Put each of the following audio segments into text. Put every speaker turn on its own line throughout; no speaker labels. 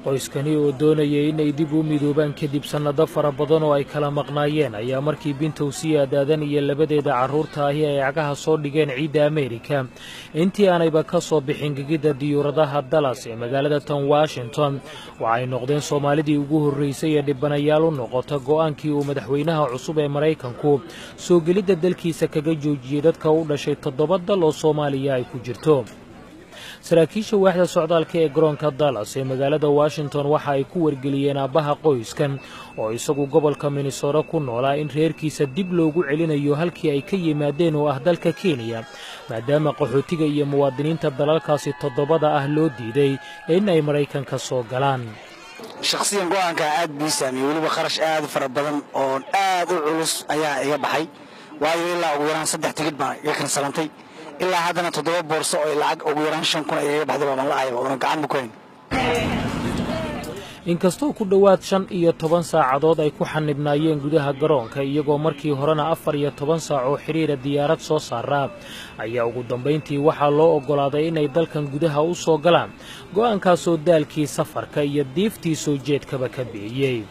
qoyskani oo doonayay inay dib u midoobaan kadib sannado fara badan oo ay kala maqnaayeen ayaa markii bintow sii aadaadan iyo labadeeda carruurta ahi ay cagaha soo dhigeen ciidda Ameerika intii aanayba ka soo bixin gegida diyuuradaha Dallas ee magaalada tan Washington waxay noqdeen Soomaalidii ugu horreysay ee dhibanayaal u noqota go'aankii uu madaxweynaha cusub ee Mareykanku soo gelidda dalkiisa kaga joojiyay dadka u dhashay 7 dal oo Soomaaliya ay ku jirto. saraakiisha waaxda socdaalka ee garoonka Dallas ee magaalada Washington waxa ay ku wargeliyeen aabbaha qoyskan oo isagu gobolka Minnesota ku noolaa in reerkiisa dib loogu celinayo halkii ay ka yimaadeen oo ah dalka Kenya maadaama qaxootiga iyo muwaadiniinta dalalkaasi 7 loo diiday in ay Mareykanka soo galaan.
shakhsiyan go'aanka aad buu saameeyay waliba kharash aad fara badan oo aad u culus ayaa iga baxay waayo ilaa ugu yaraan 3 tigidh baan iga kansalantay ilaa haddana 7 boorso oo lacag ugu yaraan 5,000 ay iga baxday baan la aayay oo gacan ku hayn.
inkastoo ku dhawaad 15 saacadood ay ku xanibnaayeen gudaha garoonka iyagoo markii horena 14 saac oo xiriir diyaarad soo saaraa ayaa ugu dambeyntii waxaa loo ogolaaday inay dalkan gudaha u soo galaan go'aankaas oo daalkii safarka iyo diiftii soo jeedkaba ka bixiyay.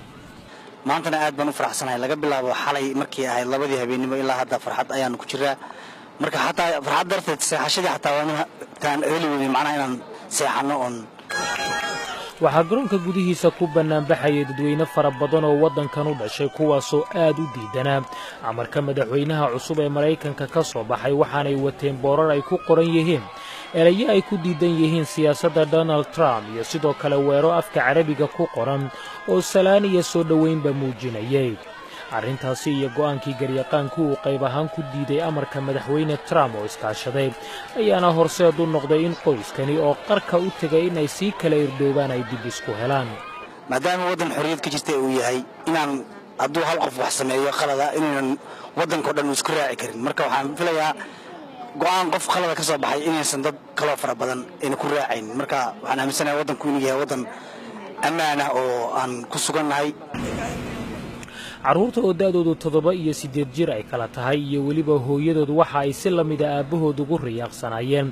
maantana aad baan u faraxsanahay laga bilaabo xalay markii ahayd 2 habeenimo ilaa hadda farxad ayaan ku jiraa marka xataa farxad darteed seexashadii xataa waan taan eeliweyn macnaha inaan seexano on
waxaa garoonka gudihiisa ku bannaan baxayay dadweyne fara badan oo waddankan u dhashay kuwaasoo aad u diidanaa amarka madaxweynaha cusub ee Mareykanka ka soo baxay waxaanay wateen boorar ay ku qoran yihiin erayo ay ku diidan yihiin siyaasadda Donald Trump iyo sidoo kale weero afka Carabiga ku qoran oo salaan iyo soo dhaweynba muujinayay. arrintaasi iyo go'aankii garyaqaanku uu qayb ahaan ku diiday amarka madaxweyne Trump oo iskaashaday ayaana horseed u noqday in qoyskani oo qarka u tagay inay sii kala irdoobaan ay dib isku helaan
maadaama waddan xorriyad ka jirta uu yahay inaan hadduu hal qof wax sameeyo qalada inaan waddanka dhan isku raaci karin marka waxaan filayaa go'aan qof qalada ka soo baxay inaysan dad kala fara badan ay ku raacayn marka waxaan aaminsanahay waddanku inuu yahay waddan ammaan ah oo aan ku sugannahay.
carruurta oo da'doodu 7 iyo 8 jir ay kala tahay iyo weliba hooyadood waxa ay si lamid ah aabahood ugu riyaaqsanayeen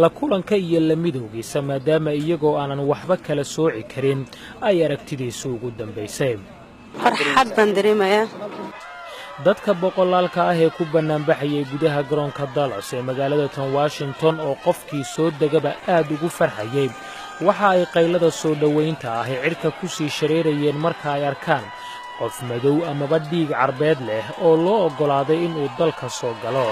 la kulanka iyo la midowgiisa maadaama iyagoo aanan waxba kala sooci karin ay aragtidiisu ugu dambaysay.
farxad baan dareemayaa
dadka boqolaalka ah ee ku bannaan baxayay gudaha garoonka Dallas ee magaalada tan Washington oo qofkii soo degaba aad ugu farxayay waxa ay qaylada soo dhaweynta ah ee cirka ku sii shareerayeen marka ay arkaan qof madow amaba dhiig carbeed leh oo loo ogolaaday inuu dalka soo galo.